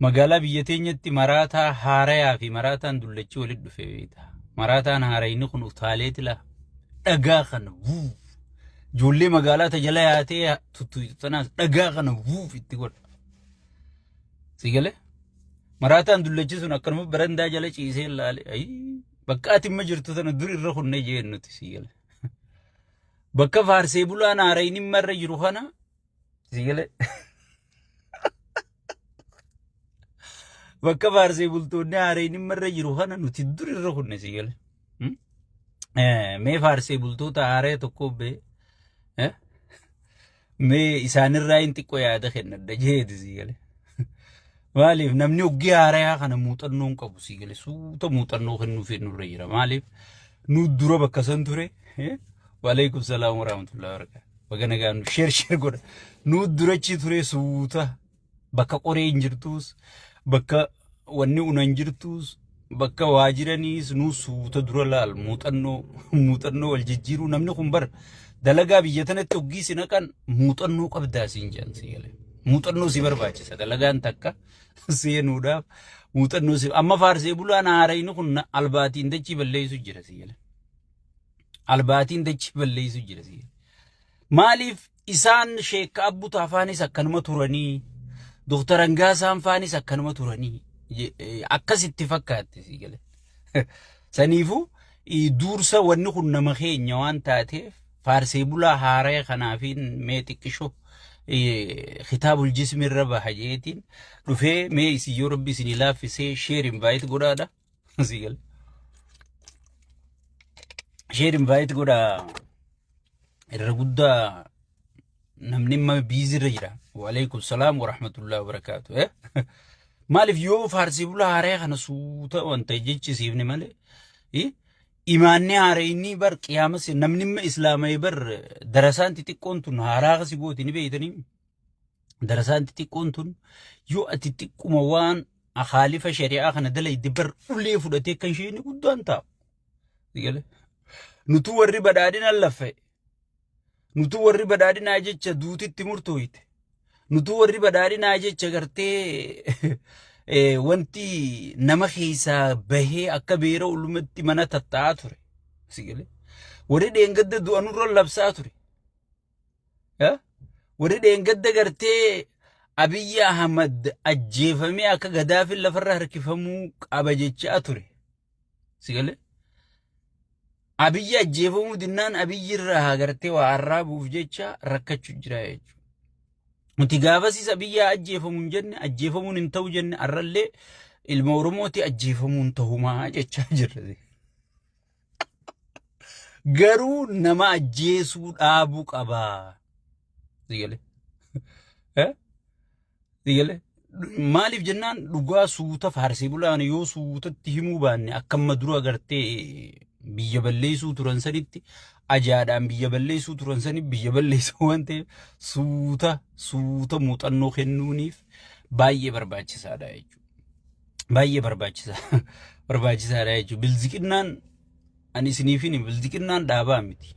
magaalaa biyya teenyatti maraataa haarayaa fi maraataan dullachi walitti dhufe beekta. Maraataan haarayni kun utaaleeti la dhagaa kana wuu ijoollee magaalaa tajala yaatee tuttuutanaas dhagaa kana wuu itti godha. Sigale maraataan dullachi sun akkanuma barandaa jala ciisee ilaale bakka ati imma jirtu tana dur irra kunne jeen nuti sigale. Bakka faarsee bulaan haarayni marra jiru kana sigale. Bakka faarsee bultoonni haarayni marra jiru kana nuti dur irra kunne sigale. Mee faarsee bultoota haaree tokko bee mee isaanirraa hin xiqqoo yaada kennadha jeeti sigale. Maaliif namni oggii haarayaa kana muuxannoon qabu sigale suuta muuxannoo kennuuf nurra jira. Maaliif nu dura bakka san ture. Waalaikum salaam wa rahmatullahi wa barakatuh. Bagana gaanu share godha. Nu durachi ture suuta bakka qoree hin jirtus bakka wanni unan jirtus bakka waajiraniis nu suuta dura laal muuxannoo wal jijjiiruu namni kun bar dalagaa biyya tanatti oggii sinaqan muuxannoo qabdaa siin jedhan sigale. Muuxannoo si barbaachisa dalagaan takka seenuudhaaf muuxannoo si amma faarsee bulaan haarayni kun albaatiin dachii balleessu jira sigale. Albaatiin dachii balleessu jira sigale. Maaliif isaan sheekka abbuta afaanis akkanuma turanii Dr. Angaasaan faanis akkanuma turanii akkasitti fakkaatti sigale. Saniifu duursa wanni kun nama keenya waan taateef faarsee bulaa haaraya kanaafiin mee xiqqishoo kitaabul jismi irra bahajeetiin dhufee mee isin yoo rabbi isin laaffisee share invite godhaadha sigale. Share invite godha irra guddaa namni ma biizi irra jira. Waalaikum salaam wa rahmatullahi wa barakatuh. Maaliif yoo faarsee bulaa haaraya kana suuta wanta jechisiifne malee imaanni haarayni bar qiyaamas namni islaamay bar darasaan xixiqqoon tun haaraa kasi gooti ni beeytanii darasaan xixiqqoon tun yoo ati xiqquma waan akhaalifa shari'aa kana dalayde bar ulee fudhatee kan isheen guddaan taa'u. Nutu warri badhaadhina laffe nutu warri badhaadhinaa jecha duutitti murtooyte nutu warri badhaadhinaa jecha gartee wanti nama keessaa bahee akka beera ulumatti mana tatta'aa ture sigale. Warri dheengadda du'anurra labsaa ture. Warri dheengadda gartee Abiyyi Ahmad ajjeefamee akka Gadaafin lafarra harkifamuu qaba jechaa ture sigale. Abiyyi ajjeefamuu dinnaan Abiyyi irraa gartee waa arraabuuf jecha rakkachuu jira jechuudha. Nuti gaafasiis Abiyyi ajjeefamuun jenne ajjeefamuun hin ta'u jenne arrallee ilma Oromooti ajjeefamuun ta'umaa jechaa jirra. Garuu nama ajjeesuu dhaabuu qabaa sigale. Sigale maaliif jennaan dhugaa suuta faarsee bulaan yoo suutatti himuu baanne akkamma dura gartee biyya balleessuu turan sanitti ajaadhaan biyya balleessuu turan sanitti biyya balleessuu waan ta'eef suuta muuxannoo kennuuniif baay'ee barbaachisaadha jechuudha. Baay'ee barbaachisaadha jechuudha. Bilziqinnaan ani isiniifin bilziqinnaan dhaabaa miti.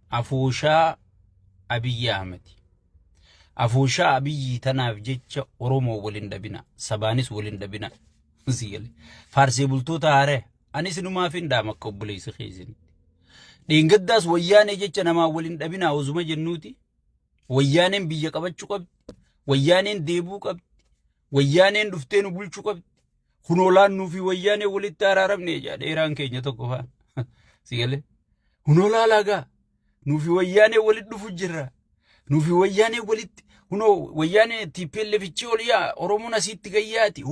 Afooshaa Abiyyi Ahmad. Afooshaa Abiyyi tanaaf jecha Oromoo waliin dhabina. Sabaanis waliin dhabina. Sigale. Faarsee bultoota haaree. Ani sinumaaf hin dhaam akka obboleessa keessanitti. Dheengaddaas wayyaanee jecha namaa waliin dhabinaa osuma jennuuti. Wayyaaneen biyya qabachuu qabdi. Wayyaaneen deebuu qabdi. Wayyaaneen dhuftee nu bulchuu qabdi. Hunoolaan nuufi wayyaanee walitti araaramne jedha dheeraan keenya tokko fa'aa. Sigale. Hunoolaa laagaa. Nuufi wayyaanee walitti dhufu jirra. Nuufi wayyaanee walitti wayyaanee TPLF oliyaa Oromoon asitti gayyaati.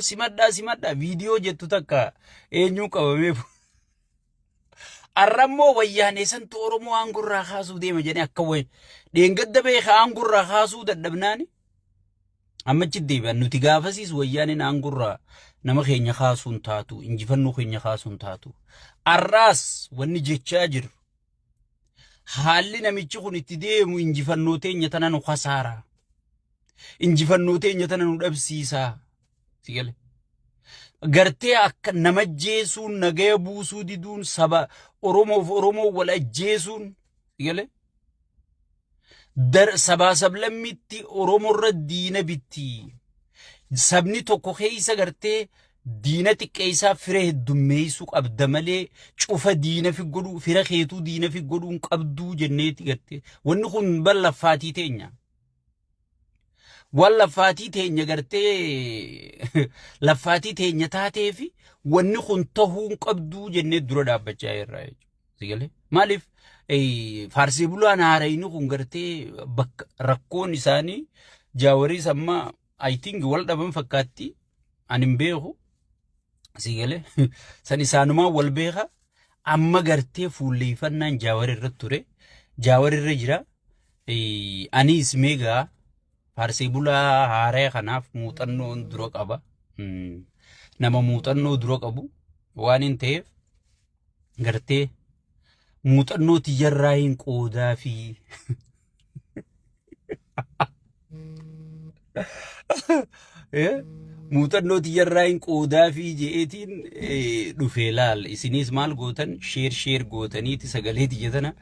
Simadhaa viidiyoo jettu takka eenyuu qabamee arrammoo wayyaanee santu Oromoo aangurraa kaasuu deema jedhanii akka dheengadda beekaa aangurraa kaasuu dadhabnaani ammachi deebi'an nuti gaafasiis wayyaaneen aangurraa nama keenya kaasuun taatu injifannoo keenya kaasuun taatu arraas wanni jechaa jiru haalli namichi kun itti deemu injifannoo teenya tana nu khasaaraa injifannoo teenya tana nu dhabsiisaa sigale. Gartee akka nama jeesuun nagaya buusuu diduun saba Oromoo wal ajjeesuun sigale. Sabaa sablammitti Oromoo irra diina bitti sabni tokko keessa gartee diina xiqqeessaa fira heddummeessuu qabda malee cufa diina fi godhuu fira keetuu diina fi godhuun qabduu jenneeti gartee wanni kun ballaffaatii teenya. Waan laffaatii teenya gartee laffaatii teenya taatee fi wanni kun ta'uun qabduu jennee dura dhaabbachaa irraa jechuudha. Maaliif faarsii bulaan haarayni kun gartee bakka rakkoon isaanii jaawarii sammaa I think wal dhaban fakkaatti ani hin beeku. Sigale san isaanumaa wal beeka amma gartee fuulleeffannaan jaawarii irratti ture jaawarii irra jira anis meegaa faarsii bulaa haaree kanaaf muuxannoon dura qaba nama muuxannoo dura qabu waan hin ta'eef gartee muuxannoo tiyyarraa hin qoodaa fi muuxannoo tiyyarraa hin qoodaa fi je'eetiin dhufee laal isinis maal gootan sheer gootaniiti sagalee tiyyatana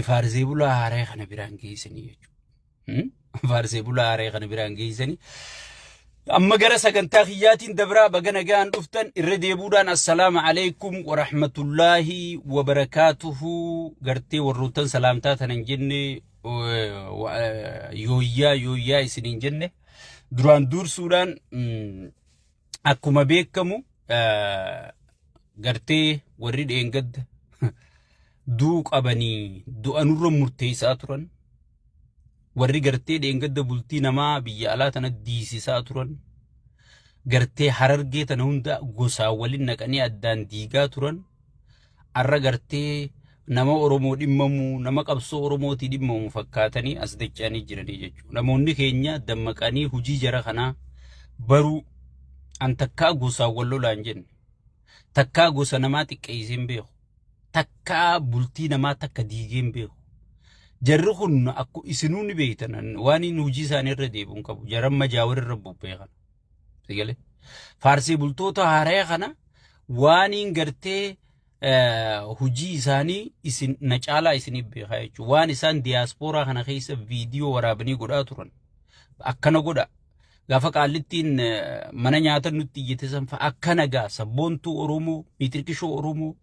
faarsii bulaa haaree kana biraan geessanii jechuudha. Faarsii bulaa haaree kana biraan geessanii. Amma gara sagantaa kiyyaatiin dabraa baga nagaan dhuftan irra deebuudhaan assalaamu alaykum wa rahmatullaahi wa barakaatuhu gartee warroottan salaamtaa tanan jenne yooyyaa isiniin jenne. Duraan dursuudhaan akkuma beekamu gartee warri dheengadda duu qabanii du'anurra murteessaa turan warri gartee dheengadda bultii namaa biyya alaa tana diisisaa turan gartee harargee tana hunda gosaa waliin naqanii addaan diigaa turan arra gartee nama Oromoo dhimmamu nama qabsoo Oromootii dhimmamu fakkaatanii as dachanii jiranii jechuudha. Namoonni keenya dammaqanii hujii jara kanaa baruu an takkaa gosaa wal lolaan jenne takkaa gosa namaa xiqqeessee hin beeku takkaa bultii namaa takka diigee hin beeku. Jarri kun akku isinuu ni beektan waan inni hujii isaanii irra deebi'uun qabu jaran majaawir irra bubbee kana. Sigale faarsii bultoota haaree kana waan hin gartee hujii isaanii isin na caalaa isiniif beekaa jechuudha. Waan isaan diyaaspooraa kana keessa viidiyoo waraabanii godhaa turan akkana godha gaafa qaallittiin mana nyaata nutti iyyitesan fa akkana gaa sabboontuu Oromoo miitirkishoo Oromoo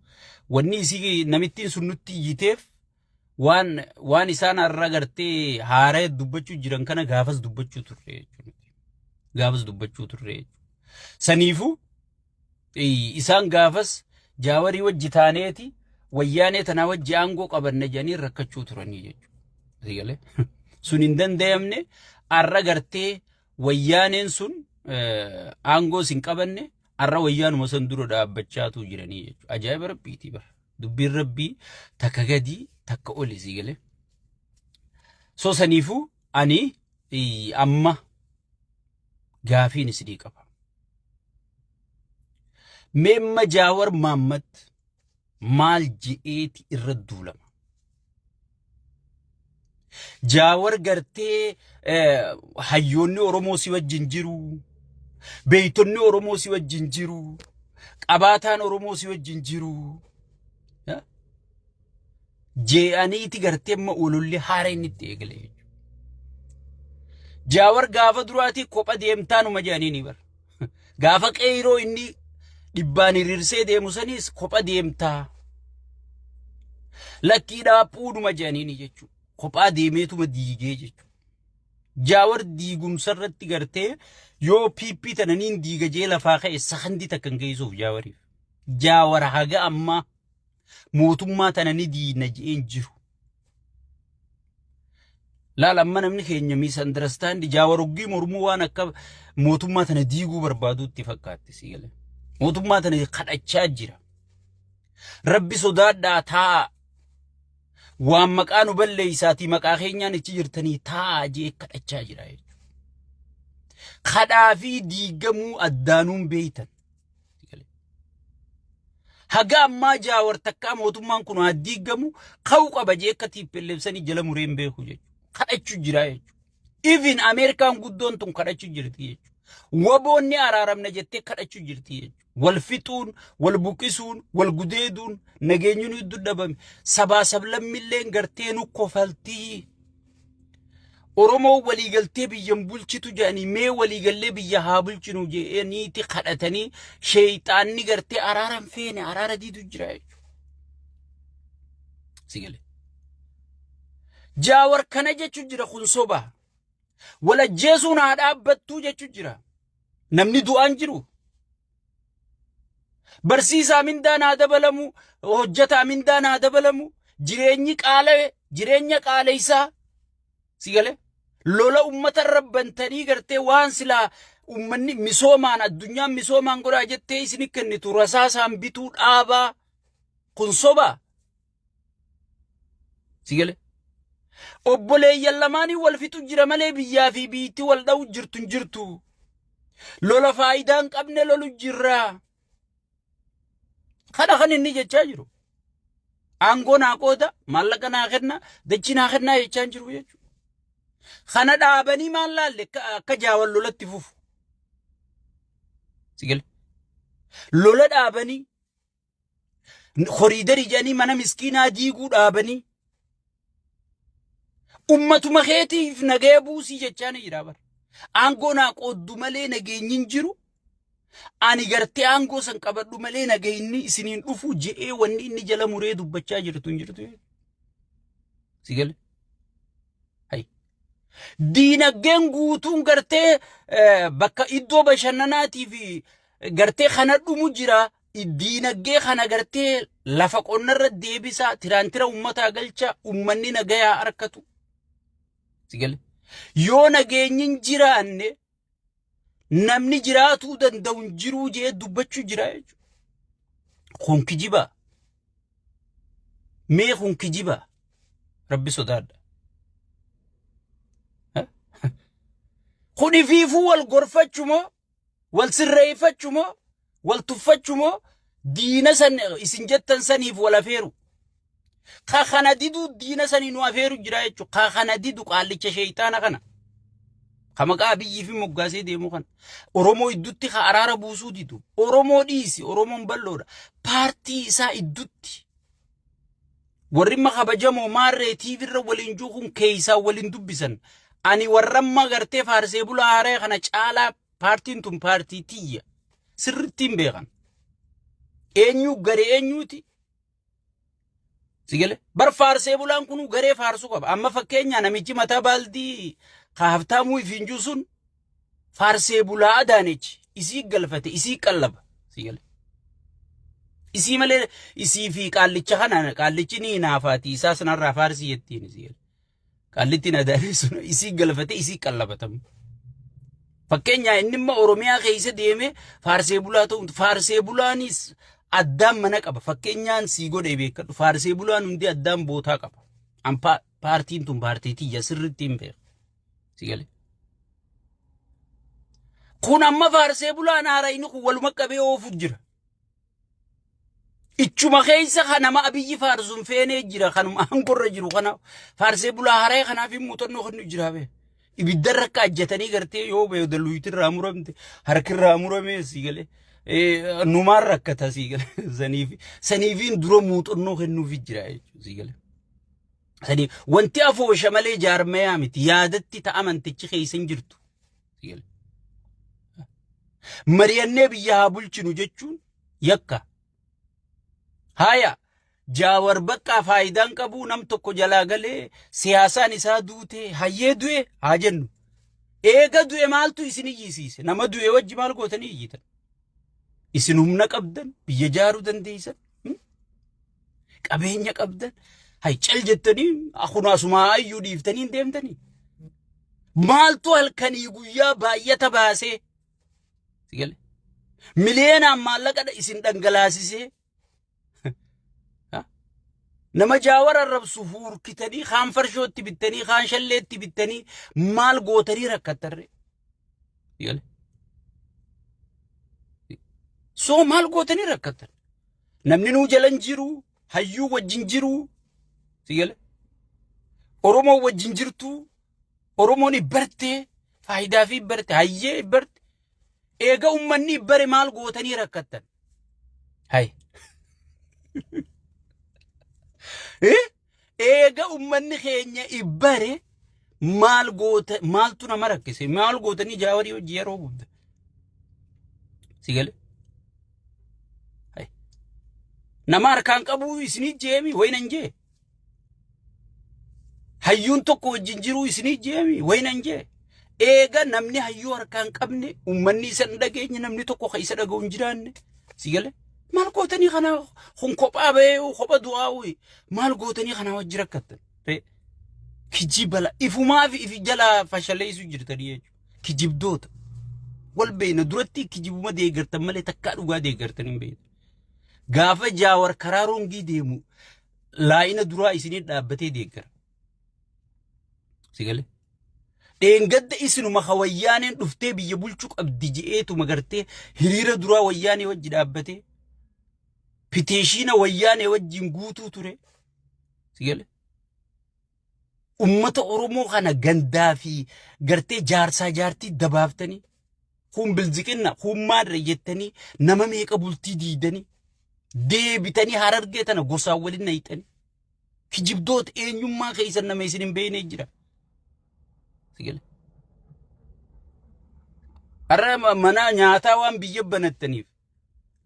wanni isii namittiin sun nutti iyyiteef waan isaan har'a gartee haaree dubbachuu jiran kana gaafas dubbachuu turre jechuudha. Gaafas dubbachuu turre jechuudha. Saniifuu isaan gaafas jaawarii wajji taaneeti wayyaanee tanaa wajji aangoo qabanna jedhanii rakkachuu turanii jechuudha. Sun hin danda'amne arra gartee wayyaaneen sun aangoo sin qabanne arra wayyaanuma san dura dhaabbachaatu jiranii jechuudha. Ajaa'iba rabbiitii bara dubbiin rabbii takka gadii takka oli sigale. So saniifuu ani amma gaafiin isinii qaba. Memma Jaawar Mahammad maal je'eeti irra duulama. Jaawar gartee hayyoonni Oromoo si wajjin jiru, beeytonni Oromoo si wajjin jiru, qabaataan Oromoo si wajjin jiru. Je'aniiti gartee amma olollee haara inni itti eegale. Jaawar gaafa duraati kopha deemtaanuma jedhanii ni bara. Gaafa qeyroo inni dhibbaan hiriirsee deemu sanis kopha deemtaa. Lakkiidhaa puuduma jedhanii jechuudha. Kophaa deemeetuma diigee jechuudha. Jaawar diigumsarratti gartee yoo piippii tananiin diiga jee lafaa ka'e sakandii takkan geessuuf jaawariif. Jaawar haga ammaa mootummaa tanani diina je'een jiru. Laal amma namni keenya misunderstand Jaawar oggii mormuu waan akka mootummaa tana diiguu barbaaduutti fakkaatti sigale. Mootummaa tana kadhachaa jira. Rabbi sodaadhaa taa waan maqaan balleessaatii maqaa keenyaan ichi jirtanii taa jee kadhachaa jira jechuudha. Kadhaa fi diigamuu addaanuun beeytan. Haga ammaa Jaawar takkaa mootummaan kun haa diigamu ka'uu qaba jee akka tiippelleebsanii jala mureen beeku jechuudha. Kadhachuu jira jechuudha. Even Ameerikaan guddoon tun kadhachuu jirti jechuudha. Waboonni araaramna jettee kadhachuu jirti jechuudha. Wal fixuun, wal buqisuun, wal gudeeduun, nageenyuun hedduu dhabame. Sabaa sablammilleen gartee nu kofaltii. Oromoo walii galtee biyyan bulchitu jedhanii mee walii gallee biyya haa bulchinu jedhaniiti kadhatanii sheeyxaanni gartee araaran feene araara diidu jira jechuudha. Sigale. Jaawar kana jechuun jira kun soba. Wala jeesuun haa dhaabbattuu jechuun jira. Namni du'aan jiru. Barsiisaa mindaan haa dabalamu, hojjetaa mindaan haa dabalamu, jireenya qaaleysaa. Sigale. Lola ummata rabbantanii gartee waan silaa ummanni misoomaan addunyaan misoomaan godhaa jettee isini kennitu rasaasaan bituu dhaabaa kun soba. Sigale. Obboleeyyan lamaanii wal fixu jira malee biyyaa fi biitti wal dha'u jirtu. Lola faayidaan qabne lolu jirra. Kana kan inni jechaa jiru. Aangoo naa qooda, maallaqa naa kenna, dachii naa kennaa jechaa jiru jechuudha. Kana dhaabanii maal laalle akka jaawal lolatti fufu. Sigale. Lola dhaabanii horiidari jedhanii mana miskiinaa diiguu dhaabanii ummatuma keetiif nagaya buusii jechaa ni jira bara. Aangoo naa qooddu malee nageenyi hin jiru. Ani gartee aangoo san qabadhu malee nageenyi isiniin dhufu je'ee wanni inni jala muree dubbachaa jirtu hin jirtu. Sigale. Diinagdeen guutuun gartee bakka iddoo bashannanaatii fi gartee kana dhumu jira. Diinagdee kana gartee lafa qonnarra deebisaa tiraantira ummataa galcha ummanni nagayaa harkatu. Sigale. Yoo nageenyi hin jiraanne namni jiraatuu danda'u hin jiruu jee dubbachuu jira jechuudha. Kun kijiba. Mee kun kijiba. Rabbi sodaadha. Kuni fiifuu wal gorfachumoo, wal sirreeffachumoo, wal tuffachumoo, diina san isin jettan saniif wal afeeru. Ka kana didu diina sanii nu afeeru jira jechuudha. Ka kana didu qaallicha sheeyxaana kana. Ka maqaa biyyi fi moggaasee deemu kana. Oromoo iddutti ka araara buusuu didu. Oromoo dhiisi, Oromoon balloodha. Paartii isaa iddutti. Warri makabajamoo maarree tiivirra waliin juukuun keeysaa waliin dubbisan. Ani warramma gartee faarsee bulaa haaree kana caalaa paartiin tun paartii tiyya. Sirrittiin beekan. Eenyu garee eenyuuti? Sigale. Bar faarsee bulaan kunu garee faarsuu qaba. Amma fakkeenya namichi mataa baaldii kaaftaamuu ifiinjuu sun faarsee bulaa adaanechi isii galfate isii qallaba. Sigale. Isii malee isii fi qaallicha kana qaallichi ni naafaati isaa sanarraa faarsii jettiin sigale. Qaallitti nadaanii sun isii galfate isii qallabatamu. Fakkeenya inni immoo Oromiyaa keessa deeme faarsee bulaa ta'u faarsee bulaanis addaan mana qaba. Fakkeenyaan sii godhee beekadhu faarsee bulaan hundi addaan bootaa qaba. An paartiin tun paartii tiyya sirrittiin beeka. Sigale. Kun amma faarsee bulaan haara inni kun waluma qabee oofu jira. Ichuma keessa kanama abiyyi faarsuun feenee jira kanuma angorra jiru kana faarsee bulaa haree kanaaf muuxannoo kan jira be. Ibiddarra akka ajjatanii gartee yoo bee dalluuyitirraa muramte harkirraa murame sigale. Numaan rakkata sigale. Saniifiin dura muuxannoo kennuuf jira jechuudha sigale. Saniif wanti afoosha malee jaarmayaa miti yaadatti ta'amantichi keessa hin jirtu sigale. Mari'annee biyya haa bulchinu jechuun yakka. Haya, jaawar bakka faayidaan qabu nam tokko jalaa galee siyaasaan isaa duute hayyee du'e haa jennu. Eega du'e maaltu isin iyyisiise? Nama du'e wajji maal gootanii iyyitan? Isin humna qabdan, biyya jaaruu dandeessan, qabeenya qabdan, hay cal jettanii akunaasumaa ayyuu dhiiftanii deemtanii. Maaltu halkanii guyyaa baay'ata baasee? Sigale. Miliyoonaan maallaqa isin dhangalaasisee. Nama jaawar arrabsu hurkitanii kaan farshootti bittanii kaan shalleetti bittanii maal gootanii rakkattarre. Sigale. So maal gootanii rakkattan. Namni nuu jalan jiru, hayyuu wajjin jiru. Sigale. Oromoo wajjin jirtu, Oromoon ibbarte, faayidaa fi ibbarte, hayyee ibbarte. Eega ummanni ibbare maal gootanii rakkattan. Hay. Eega ummanni keenya ibbare maaltu nama rakkise maal gootanii jaawarii hojii yeroo gubda si gale nama harkaan qabu isinii jeemi waynan jee hayyuun tokko wajjin jiru isinii jeemi waynan jee eega namni hayyuu harkaan qabne ummanni isan dhageenye namni tokko ka isa dhaga'u hin jiraanne si gale maal gootanii kana kun kophaa ba'ee kopha du'aa maal gootanii kana wajji rakkattan kijibala ifumaa fi ifi jala fashaleessu jirtanii jechuudha kijibdoota wal beeyna duratti kijibuma deeggartan malee takkaa dhugaa deeggartan hin beeyne gaafa jaawar karaa roongii deemu laayina duraa isinii dhaabbatee deeggara si gale dheengadda isinuma hawayyaaneen dhuftee biyya bulchuu qabdi je'eetu magartee hiriira duraa wayyaanee wajji dhaabbatee piteeshiina wayyaanee wajjiin guutuu ture si gale ummata oromoo kana gandaa fi gartee jaarsaa jaartii dabaaftanii kun bilziqinna kun maadra jettanii nama meeqa bultii diidanii deebitanii harargee tana gosaan waliin nayitanii kijibdoota eenyummaa keessan nama isin hin beekne jira si gale arra mana nyaataa waan biyya banattaniif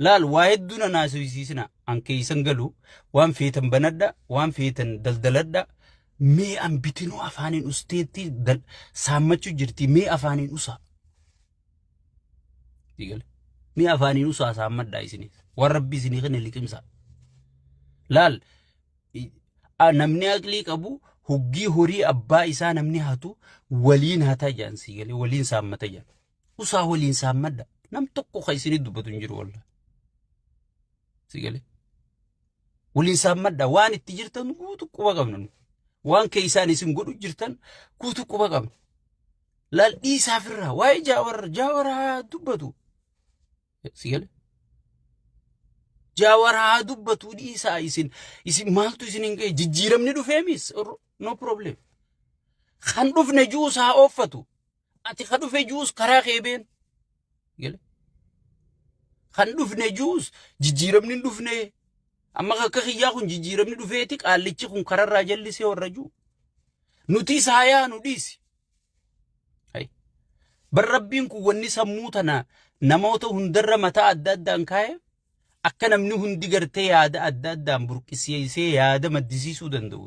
laal waa hedduu na naasisiisina an keessan galu waan feetan banadda waan feetan daldaladda mee ambitinu afaaniin usteetti saammachu jirti mee afaaniin usaa digale mee afaaniin usaa saammaddaa isinis waan rabbi isinii kana liqimsa laal namni aqlii qabu huggii horii abbaa isaa namni hatu waliin hataa jaan si gale waliin saammata jaan usaa waliin saammadda nam tokko ka isinii dubbatu hin jiru wallahi si gale waliin saammadda waan itti jirtan guutu quba qabnan waan keeysan isin godhu jirtan guutu quba qabna laal dhiisaa firraa waa'ee jaawara dubbatu si gale jaawara dubbatu dhiisaa isin maaltu isin hin ga'e jijjiiramni dhufeemis no problem kan dhufne juus haa ooffatu ati kan dhufe juus karaa keebeen gale kan dhufne juus jijjiiramni dhufne amma akka xiyyaa kun jijjiiramni dhufeeti qaallichi kun kararraa jallisee warra juu nuti saayaa nu dhiisi bar rabbiin kun wanni sammuu tana namoota hundarra mataa adda addaan kaa'e akka namni hundi gartee yaada adda addaan burqisiisee yaada maddisiisuu danda'u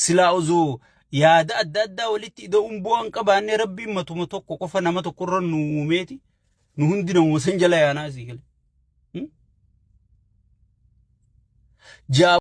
silaa osoo yaada adda addaa walitti ida'uun bu'aan qabaannee rabbiin matuma tokko qofa nama tokkorra nu uumeeti nu hundi namuma san jala yaanaa sii gale